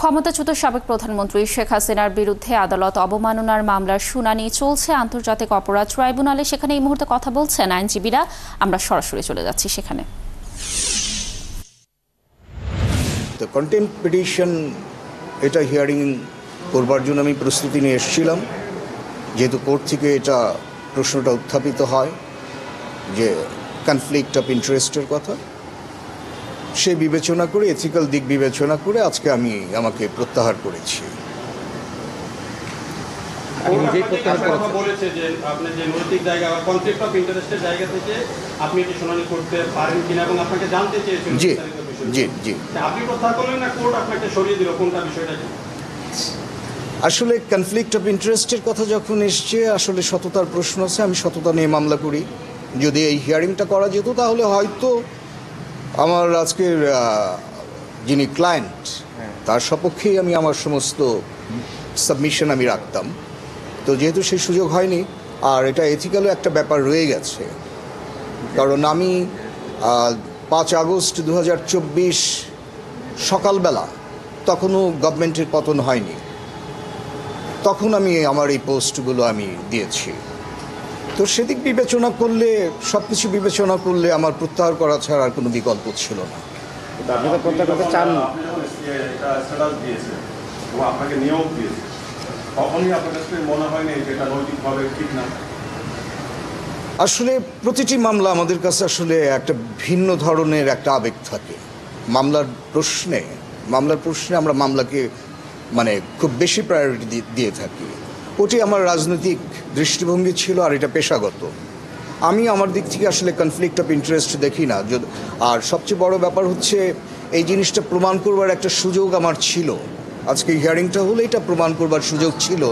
ক্ষমতাচ্যুত সাবেক প্রধানমন্ত্রী শেখ হাসিনার বিরুদ্ধে আদালত অবমাননার মামলার শুনানি চলছে আন্তর্জাতিক অপরাধ ট্রাইব্যুনালে। সেখানে এই মুহূর্তে কথা বলছেন আইনজীবীরা। আমরা সরাসরি চলে যাচ্ছি সেখানে। কন্টেম্প পিটিশন এটা হিয়ারিং করবার জন্য আমি প্রস্তুতি নিয়ে এসেছিলাম, যেহেতু কোর্ট থেকে এটা প্রশ্নটা উত্থাপিত হয় যে কনফ্লিক্ট অফ ইন্টারেস্টের কথা। সেই বিবেচনা করে, এথিক্যাল দিক বিবেচনা করে আজকে আমাকে প্রত্যাহার করেছি। বলেছে যে আপনি যে নৈতিক জায়গা বা কনফ্লিক্ট অফ ইন্টারেস্টের জায়গা থেকে আপনি এটি শুনানি করতে পারেন কিনা এবং আপনাকে জানতে চেয়েছেন। জি জি জি। আপনি প্রত্যাহার করলেন না কোর্ট আপনাকে সরিয়ে দিল, কোনটা বিষয়টা? আসলে কনফ্লিক্ট অফ ইন্টারেস্টের কথা যখন এসছে, আসলে সততার প্রশ্ন আছে। আমি সততা নিয়ে মামলা করি। যদি এই হিয়ারিংটা করা যেত তাহলে হয়তো আমার আজকের যিনি ক্লায়েন্ট তার সপক্ষেই আমি আমার সমস্ত সাবমিশন আমি রাখতাম। তো যেহেতু সেই সুযোগ হয়নি, আর এটা এথিক্যালও একটা ব্যাপার রয়ে গেছে, কারণ আমি 5 আগস্ট 2024 সকালবেলা, তখনও গভর্নমেন্টের পতন হয়নি, তখন আমি আমার এই পোস্টগুলো আমি দিয়েছি। তো সেদিক বিবেচনা করলে, সব কিছু বিবেচনা করলে আমার প্রত্যাহার করা ছাড়া আর কোনো বিকল্প ছিল না। আপনি তো প্রত্যাহার করতে চান না। আপনাকে নিয়োগ দিয়েছে, তখনই আপনার কাছে মনে হয়নি যে এটা নৈতিকভাবে ঠিক না? আসলে প্রতিটি মামলা আমাদের কাছে আসলে একটা ভিন্ন ধরনের একটা আবেগ থাকে। মামলার প্রশ্নে আমরা মামলাকে খুব বেশি প্রায়োরিটি দিয়ে থাকি। ওটি আমার রাজনৈতিক দৃষ্টিভঙ্গি ছিল, আর এটা পেশাগত। আমি আমার দিক থেকে আসলে কনফ্লিক্ট অফ ইন্টারেস্ট দেখি না। আর সবচেয়ে বড় ব্যাপার হচ্ছে, এই জিনিসটা প্রমাণ করবার একটা সুযোগ আমার ছিল। আজকে হিয়ারিংটা হলে এটা প্রমাণ করবার সুযোগ ছিল।